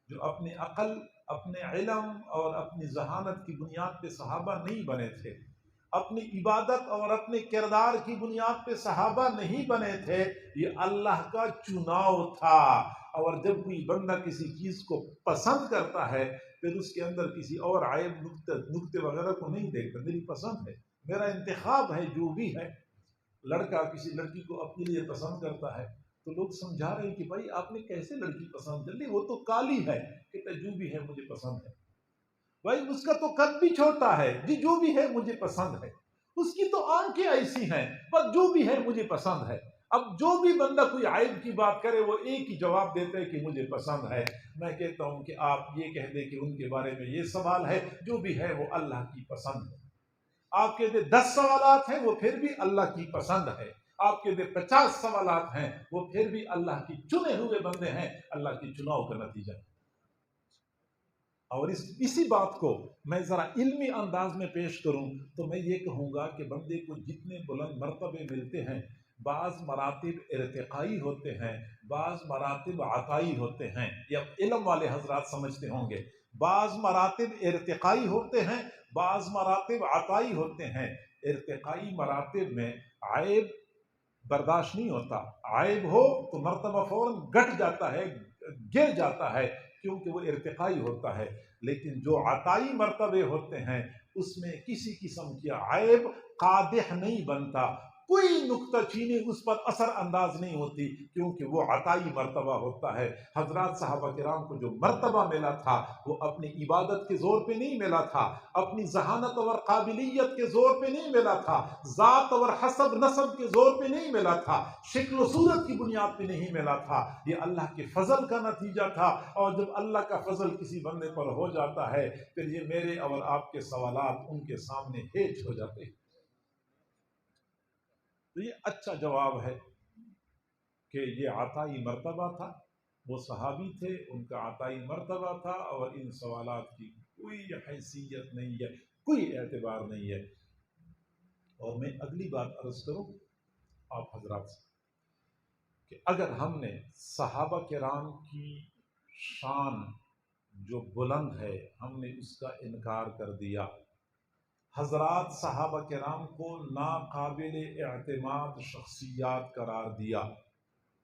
جو اپنی عقل، اپنے علم اور اپنی ذہانت کی بنیاد پہ صحابہ نہیں بنے تھے، اپنی عبادت اور اپنے کردار کی بنیاد پہ صحابہ نہیں بنے تھے، یہ اللہ کا چناؤ تھا۔ اور جب کوئی بندہ کسی چیز کو پسند کرتا ہے پھر اس کے اندر کسی اور عیب نقطے وغیرہ کو نہیں دیکھتا، میری پسند ہے، میرا انتخاب ہے، جو بھی ہے۔ لڑکا کسی لڑکی کو اپنے لیے پسند کرتا ہے تو لوگ سمجھا رہے ہیں کہ بھائی آپ نے کیسے لڑکی پسند کر لی، وہ تو کالی ہے، کہتا جو بھی ہے مجھے پسند ہے۔ بھائی اس کا تو قد بھی چھوٹا ہے، جی جو بھی ہے مجھے پسند ہے، اس کی تو آنکھیں ایسی ہیں، بس جو بھی ہے مجھے پسند ہے۔ اب جو بھی بندہ کوئی عیب کی بات کرے وہ ایک ہی جواب دیتے ہیں کہ مجھے پسند ہے۔ میں کہتا ہوں کہ آپ یہ کہہ دیں کہ ان کے بارے میں یہ سوال ہے، جو بھی ہے وہ اللہ کی پسند ہے۔ آپ کہتے 10 سوالات ہیں، وہ پھر بھی اللہ کی پسند ہے۔ آپ کے 50 سوالات ہیں، وہ پھر بھی اللہ کی چنے ہوئے بندے ہیں، اللہ کی چناؤ کا نتیجہ ہے۔ اور اسی بات کو میں ذرا علمی انداز میں پیش کروں تو میں یہ کہوں گا کہ بندے کو جتنے بلند مرتبے ملتے ہیں، بعض مراتب ارتقائی ہوتے ہیں، بعض مراتب عطائی ہوتے ہیں، یہ علم والے حضرات سمجھتے ہوں گے۔ بعض مراتب ارتقائی ہوتے ہیں، بعض مراتب عطائی ہوتے ہیں۔ ارتقائی مراتب میں عیب برداشت نہیں ہوتا، عیب ہو تو مرتبہ فوراً گٹ جاتا ہے، گر جاتا ہے، کیونکہ وہ ارتقائی ہوتا ہے۔ لیکن جو عطائی مرتبے ہوتے ہیں اس میں کسی قسم کی عیب قادح نہیں بنتا، کوئی نکتہ چینی اس پر اثر انداز نہیں ہوتی، کیونکہ وہ عطائی مرتبہ ہوتا ہے۔ حضرات صحابہ کرام کو جو مرتبہ ملا تھا وہ اپنی عبادت کے زور پہ نہیں ملا تھا، اپنی ذہانت اور قابلیت کے زور پہ نہیں ملا تھا، ذات اور حسب نسب کے زور پہ نہیں ملا تھا، شکل و صورت کی بنیاد پہ نہیں ملا تھا، یہ اللہ کے فضل کا نتیجہ تھا۔ اور جب اللہ کا فضل کسی بندے پر ہو جاتا ہے پھر یہ میرے اور آپ کے سوالات ان کے سامنے ہیچ ہو جاتے ہیں۔ تو یہ اچھا جواب ہے کہ یہ عطائی مرتبہ تھا، وہ صحابی تھے، ان کا عطائی مرتبہ تھا، اور ان سوالات کی کوئی حیثیت نہیں ہے، کوئی اعتبار نہیں ہے۔ اور میں اگلی بات عرض کروں آپ حضرات سے کہ اگر ہم نے صحابہ کرام کی شان جو بلند ہے ہم نے اس کا انکار کر دیا، حضرات صحابہ کرام کو ناقابل اعتماد شخصیات قرار دیا،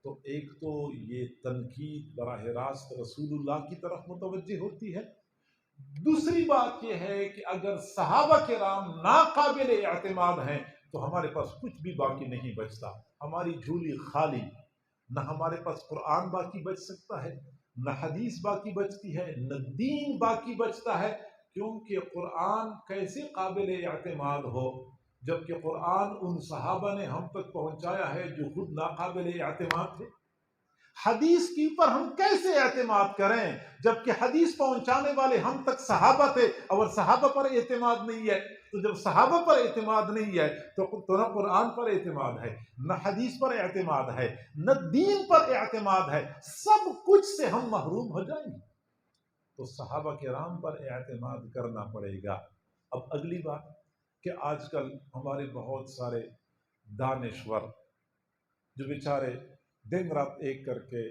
تو ایک تو یہ تنقید براہ راست رسول اللہ کی طرف متوجہ ہوتی ہے۔ دوسری بات یہ ہے کہ اگر صحابہ کرام ناقابل اعتماد ہیں تو ہمارے پاس کچھ بھی باقی نہیں بچتا، ہماری جھولی خالی، نہ ہمارے پاس قرآن باقی بچ سکتا ہے، نہ حدیث باقی بچتی ہے، نہ دین باقی بچتا ہے، کیونکہ قرآن کیسے قابل اعتماد ہو جبکہ قرآن ان صحابہ نے ہم تک پہنچایا ہے جو خود ناقابل اعتماد تھے۔ حدیث کے اوپر ہم کیسے اعتماد کریں جبکہ حدیث پہنچانے والے ہم تک صحابہ تھے، اور صحابہ پر اعتماد نہیں ہے؟ تو جب صحابہ پر اعتماد نہیں ہے تو نہ قرآن پر اعتماد ہے، نہ حدیث پر اعتماد ہے، نہ دین پر اعتماد ہے، سب کچھ سے ہم محروم ہو جائیں گے۔ تو صحابہ کرام پر اعتماد کرنا پڑے گا۔ اب اگلی بات کہ آج کل ہمارے بہت سارے دانشور جو بیچارے دن رات ایک کر کے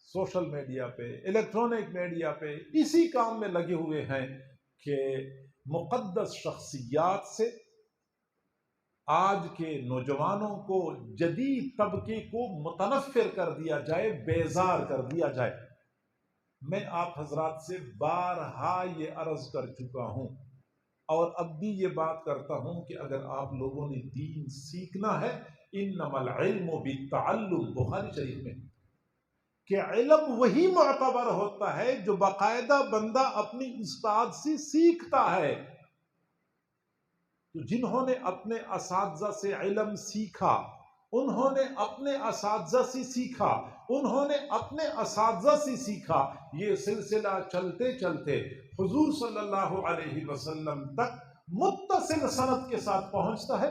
سوشل میڈیا پہ، الیکٹرانک میڈیا پہ اسی کام میں لگے ہوئے ہیں کہ مقدس شخصیات سے آج کے نوجوانوں کو، جدید طبقے کو متنفر کر دیا جائے، بیزار کر دیا جائے۔ میں آپ حضرات سے بارہا یہ عرض کر چکا ہوں اور اب بھی یہ بات کرتا ہوں کہ اگر آپ لوگوں نے دین سیکھنا ہے، انما العلم بالتعلم، بخاری شریف میں، کہ علم وہی معتبر ہوتا ہے جو باقاعدہ بندہ اپنی استاد سے سیکھتا ہے۔ تو جنہوں نے اپنے اساتذہ سے علم سیکھا، انہوں نے اپنے اساتذہ سے سیکھا، انہوں نے اپنے اساتذہ سے سیکھا، یہ سلسلہ چلتے چلتے حضور صلی اللہ علیہ وسلم تک متصل سند کے ساتھ پہنچتا ہے۔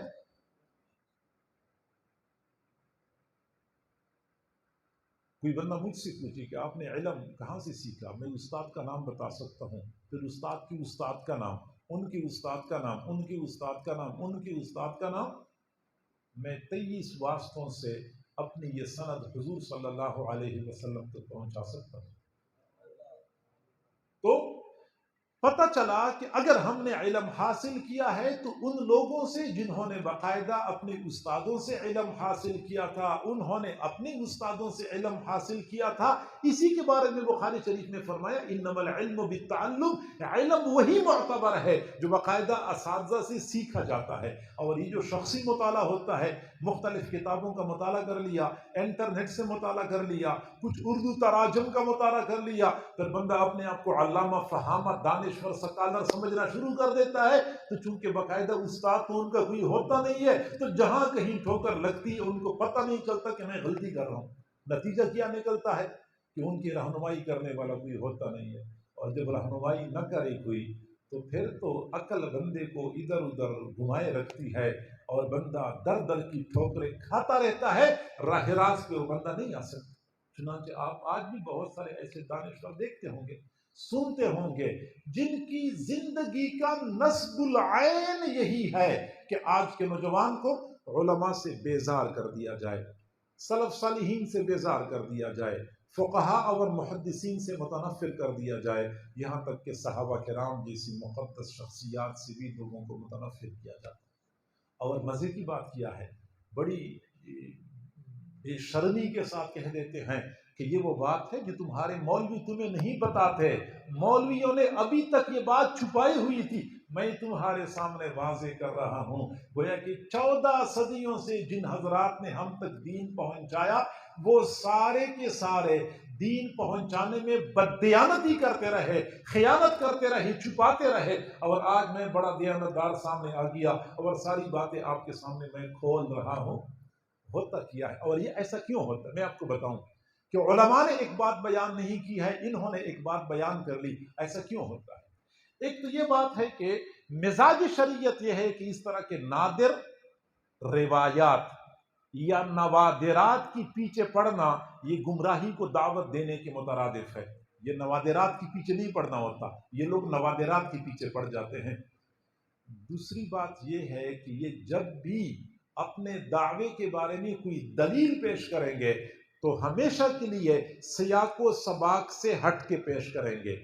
کوئی بندہ مجھ سے پوچھے کہ آپ نے علم کہاں سے سیکھا، میں استاد کا نام بتا سکتا ہوں، پھر استاد کی استاد کا نام، ان کی استاد کا نام، ان کی استاد کا نام، ان کی استاد کا نام، میں 23 واسطوں سے اپنی یہ سند حضور صلی اللہ علیہ وسلم تک پہنچا سکتا ہوں۔ تو پتہ چلا کہ اگر ہم نے علم حاصل کیا ہے تو ان لوگوں سے جنہوں نے باقاعدہ اپنے استادوں سے علم حاصل کیا تھا، انہوں نے اپنے استادوں سے علم حاصل کیا تھا۔ اسی کے بارے میں بخاری شریف نے فرمایا انما العلم بالتعلم، علم وہی معتبر ہے جو باقاعدہ اساتذہ سے سیکھا جاتا ہے۔ اور یہ جو شخصی مطالعہ ہوتا ہے، مختلف کتابوں کا مطالعہ کر لیا، انٹرنیٹ سے مطالعہ کر لیا، کچھ اردو تراجم کا مطالعہ کر لیا، پھر بندہ اپنے آپ کو علامہ، فہامہ، دانشور، سکالر سمجھنا شروع کر دیتا ہے، تو چونکہ باقاعدہ استاد تو ان کا کوئی ہوتا نہیں ہے، تو جہاں کہیں ٹھوکر لگتی ہے ان کو پتہ نہیں چلتا کہ میں غلطی کر رہا ہوں۔ نتیجہ کیا نکلتا ہے کہ ان کی رہنمائی کرنے والا کوئی ہوتا نہیں ہے، اور جب رہنمائی نہ کرے کوئی تو پھر تو عقل بندے کو ادھر ادھر گھمائے رکھتی ہے اور بندہ در در کی ٹھوکریں کھاتا رہتا ہے، راہ راست پہ وہ بندہ نہیں آ سکتا۔ چنانچہ آپ آج بھی بہت سارے ایسے دانشور دیکھتے ہوں گے، سنتے ہوں گے، جن کی زندگی کا نصب العین یہی ہے کہ آج کے نوجوان کو علماء سے بیزار کر دیا جائے، سلف صالحین سے بیزار کر دیا جائے، فقہاء اور محدثین سے متنفر کر دیا جائے، یہاں تک کہ صحابہ کرام جیسی مقدس شخصیات سے بھی لوگوں کو متنفر کیا جاتا ہے۔ اور مزے کی بات کیا ہے، بڑی بے شرمی کے ساتھ کہہ دیتے ہیں کہ یہ وہ بات ہے جو تمہارے مولوی تمہیں نہیں بتاتے، مولویوں نے ابھی تک یہ بات چھپائی ہوئی تھی، میں تمہارے سامنے واضح کر رہا ہوں۔ گویا کہ 14 صدیوں سے جن حضرات نے ہم تک دین پہنچایا، وہ سارے کے سارے دین پہنچانے میں بددیانتی کرتے رہے، خیانت کرتے رہے، چھپاتے رہے، اور آج میں بڑا دیانتدار سامنے آ گیا اور ساری باتیں آپ کے سامنے میں کھول رہا ہوں۔ ہوتا کیا ہے اور یہ ایسا کیوں ہوتا ہے؟ میں آپ کو بتاؤں کہ علماء نے ایک بات بیان نہیں کی ہے، انہوں نے ایک بات بیان کر لی، ایسا کیوں ہوتا ہے؟ ایک تو یہ بات ہے کہ مزاج شریعت یہ ہے کہ اس طرح کے نادر روایات یا نوادرات کی پیچھے پڑنا یہ گمراہی کو دعوت دینے کے مترادف ہے۔ یہ نوادرات کی پیچھے نہیں پڑنا ہوتا، یہ لوگ نوادرات کے پیچھے پڑ جاتے ہیں۔ دوسری بات یہ ہے کہ یہ جب بھی اپنے دعوے کے بارے میں کوئی دلیل پیش کریں گے تو ہمیشہ کے لیے سیاق و سباق سے ہٹ کے پیش کریں گے۔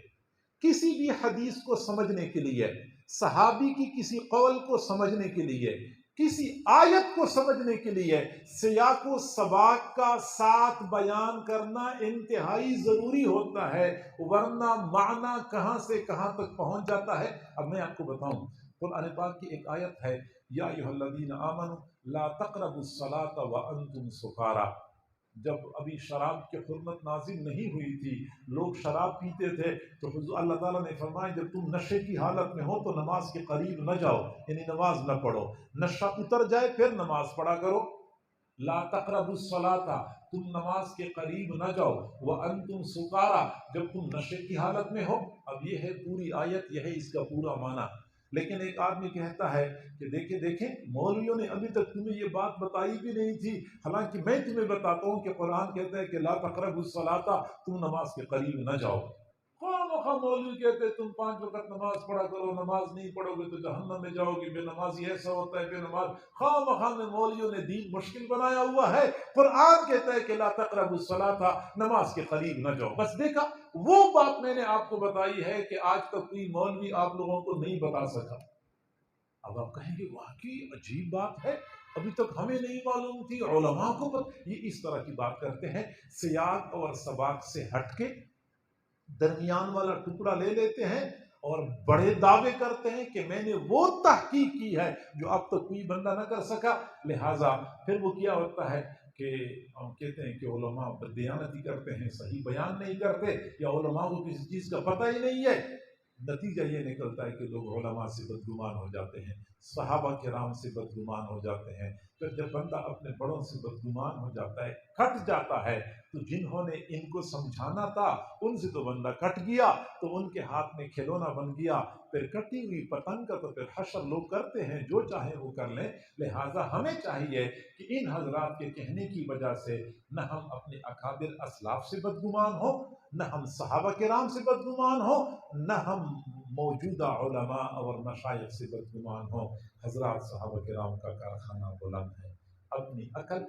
کسی بھی حدیث کو سمجھنے کے لیے، صحابی کی کسی قول کو سمجھنے کے لیے، کسی آیت کو سمجھنے کے لیے سیاق و سباق کا ساتھ بیان کرنا انتہائی ضروری ہوتا ہے، ورنہ معنی کہاں سے کہاں تک پہنچ جاتا ہے۔ اب میں آپ کو بتاؤں، قرآن پاک کی ایک آیت ہے، یا ایھا الذین آمنوا لا تقربوا الصلاة وانتم سکارى۔ جب ابھی شراب کی حرمت نازل نہیں ہوئی تھی، لوگ شراب پیتے تھے، تو حضور اللہ تعالیٰ نے فرمایا جب تم نشے کی حالت میں ہو تو نماز کے قریب نہ جاؤ، یعنی نماز نہ پڑھو، نشہ اتر جائے پھر نماز پڑھا کرو۔ لا تقربوا الصلاة، تم نماز کے قریب نہ جاؤ، وانتم سکارى، جب تم نشے کی حالت میں ہو۔ اب یہ ہے پوری آیت، یہ ہے اس کا پورا معنی۔ لیکن ایک آدمی کہتا ہے کہ دیکھیں مولویوں نے ابھی تک تمہیں یہ بات بتائی بھی نہیں تھی، حالانکہ میں تمہیں بتاتا ہوں کہ قرآن کہتا ہے کہ لا تقربوا الصلاة، تم نماز کے قریب نہ جاؤ۔ خواہ مخواہ مولوی کہتے تم 5 وقت نماز پڑھا کرو، نماز نہیں پڑھو گے تو جہنم میں جاؤ گے، بے نمازی ایسا ہوتا ہے، بے نماز۔ خواہ مخواہ میں مولویوں نے دین مشکل بنایا ہوا ہے، قرآن کہتا ہے کہ لا تقربوا الصلاة، نماز کے قریب نہ جاؤ۔ بس دیکھا، وہ بات میں نے آپ کو بتائی ہے کہ آج تک کوئی مولوی آپ لوگوں کو نہیں بتا سکا۔ اب آپ کہیں گے واقعی عجیب بات ہے، ابھی تک ہمیں نہیں معلوم تھی، علماء کو یہ اس طرح کی بات کرتے ہیں، سیاق اور سباق سے ہٹ کے درمیان والا ٹکڑا لے لیتے ہیں اور بڑے دعوے کرتے ہیں کہ میں نے وہ تحقیق کی ہے جو اب تک کوئی بندہ نہ کر سکا۔ لہٰذا پھر وہ کیا ہوتا ہے کہ ہم کہتے ہیں کہ علماء بددیانتی کرتے ہیں، صحیح بیان نہیں کرتے، یا علماء کو کسی چیز کا پتہ ہی نہیں ہے۔ نتیجہ یہ نکلتا ہے کہ لوگ علماء سے بدگمان ہو جاتے ہیں، صحابہ کرام سے بدگمان ہو جاتے ہیں۔ پھر جب بندہ اپنے بڑوں سے بدگمان ہو جاتا ہے، کٹ جاتا ہے، تو جنہوں نے ان کو سمجھانا تھا ان سے تو بندہ کٹ گیا، تو ان کے ہاتھ میں کھلونا بن گیا۔ پھر کٹی ہوئی پتنگ کا تو پھر حشر لوگ کرتے ہیں، جو چاہیں وہ کر لیں۔ لہٰذا ہمیں چاہیے کہ ان حضرات کے کہنے کی وجہ سے نہ ہم اپنے اکابر اسلاف سے بدگمان ہوں، نہ ہم صحابہ کرام سے بدگمان ہوں، نہ ہم موجودہ علماء اور مشائخ سے بدگمان ہوں۔ حضرات، صحابہ کرام کا کارخانہ بلند ہے، اپنی عقل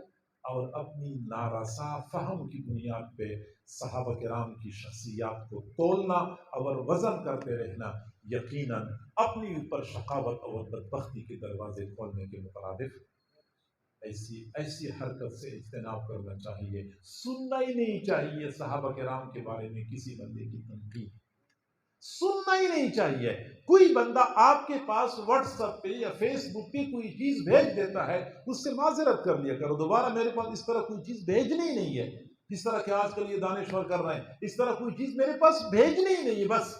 اور اپنی نارسا فہم کی بنیاد پہ صحابہ کرام کی شخصیات کو تولنا اور وزن کرتے رہنا یقیناً اپنی اوپر شقاوت اور بدبختی کے دروازے کھولنے کے مترادف۔ ایسی حرکت سے اجتناب کرنا چاہیے، سننا ہی نہیں چاہیے صحابہ کرام کے بارے میں کسی بندے کی تنقید، سننا ہی نہیں چاہیے۔ کوئی بندہ آپ کے پاس واٹس ایپ پہ یا فیس بک پہ کوئی چیز بھیج دیتا ہے، اس سے معذرت کر لیا کرو، دوبارہ میرے پاس اس طرح کوئی چیز بھیجنی ہی نہیں ہے، جس طرح کہ آج کل یہ دانشور کر رہے ہیں، اس طرح کوئی چیز میرے پاس بھیجنی ہی نہیں ہے، بس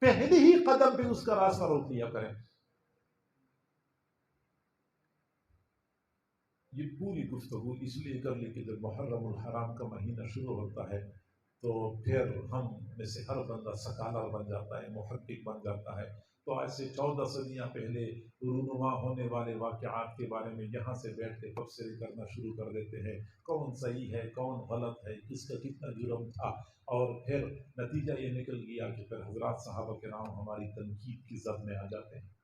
پہلے ہی قدم پہ اس کا راستہ روک لیا کریں۔ یہ پوری گفتگو اس لیے کر لی کہ جب محرم الحرام کا مہینہ شروع ہوتا ہے تو پھر ہم میں سے ہر بندہ سکالر بن جاتا ہے، محقق بن جاتا ہے۔ تو ایسے 14 صدیاں پہلے رونما ہونے والے واقعات کے بارے میں یہاں سے بیٹھ کے تبصرے کرنا شروع کر دیتے ہیں، کون صحیح ہے کون غلط ہے، کس کا کتنا جرم تھا، اور پھر نتیجہ یہ نکل گیا کہ پھر حضرات صحابہ کرام ہماری تنقید کی زد میں آ جاتے ہیں۔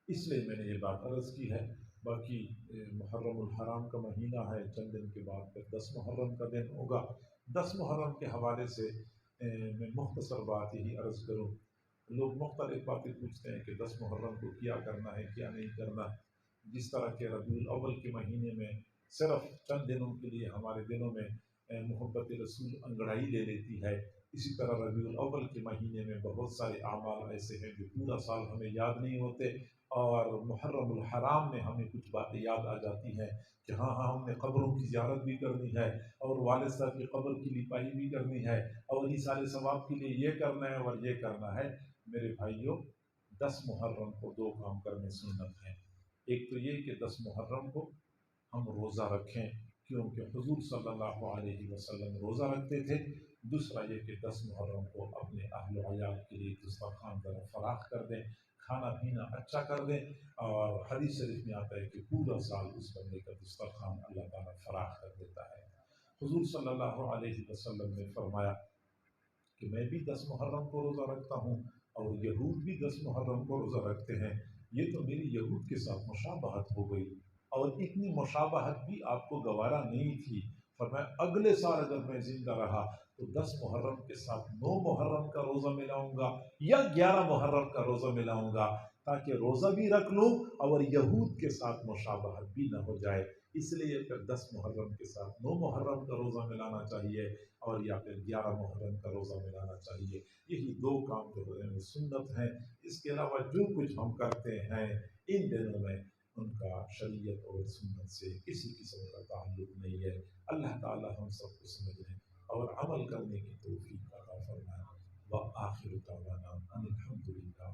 اس لیے میں نے یہ بات عرض کی ہے۔ باقی محرم الحرام کا مہینہ ہے، چند دن کے بعد پھر 10 محرم کا دن ہوگا۔ 10 محرم کے حوالے سے میں مختصر بات یہی عرض کروں، لوگ مختلف باتیں پوچھتے ہیں کہ 10 محرم کو کیا کرنا ہے کیا نہیں کرنا۔ جس طرح کے ربیع الاول کے مہینے میں صرف چند دنوں کے لیے ہمارے دلوں میں محبت رسول انگڑائی لے لیتی ہے، اسی طرح ربیع الاول کے مہینے میں بہت سارے اعمال ایسے ہیں جو پورا سال ہمیں یاد نہیں ہوتے، اور محرم الحرام میں ہمیں کچھ باتیں یاد آ جاتی ہیں کہ ہاں ہاں ہم نے قبروں کی زیارت بھی کرنی ہے، اور والد صاحب کی قبر کی لیپائی بھی کرنی ہے، اور یہ سارے ثواب کے لیے یہ کرنا ہے اور یہ کرنا ہے۔ میرے بھائیوں، 10 محرم کو 2 کام کرنے سنت ہیں۔ ایک تو یہ کہ 10 محرم کو ہم روزہ رکھیں، کیونکہ حضور صلی اللہ علیہ وسلم روزہ رکھتے تھے۔ دوسرا یہ کہ 10 محرم کو اپنے اہل و عیال کے لیے دسترخوان ذرا فراخ کر دیں، کھانا پینا اچھا کر دیں، اور حدیث شریف میں آتا ہے کہ پورا سال اس بندے کا دسترخوان اللہ تعالیٰ فراخ کر دیتا ہے۔ حضور صلی اللہ علیہ وسلم نے فرمایا کہ میں بھی 10 محرم کو روزہ رکھتا ہوں، اور یہود بھی 10 محرم کو روزہ رکھتے ہیں، یہ تو میری یہود کے ساتھ مشابہت ہو گئی، اور اتنی مشابہت بھی آپ کو گوارا نہیں تھی۔ فرمایا اگلے سال اگر میں زندہ رہا تو 10 محرم کے ساتھ 9 محرم کا روزہ ملاؤں گا، یا 11 محرم کا روزہ ملاؤں گا، تاکہ روزہ بھی رکھ لوں اور یہود کے ساتھ مشابہت بھی نہ ہو جائے۔ اس لیے پھر 10 محرم کے ساتھ 9 محرم کا روزہ ملانا چاہیے، اور یا پھر 11 محرم کا روزہ ملانا چاہیے۔ یہی 2 کام جو ہیں سنت ہیں۔ اس کے علاوہ جو کچھ ہم کرتے ہیں ان دنوں میں، ان کا شریعت اور سنت سے کسی قسم کا تعلق نہیں ہے۔ اللہ تعالی ہم سب کو سمجھنے اور عمل کرنے کی توفیق عطا فرمائے۔ وآخر دعوانا ان الحمد للہ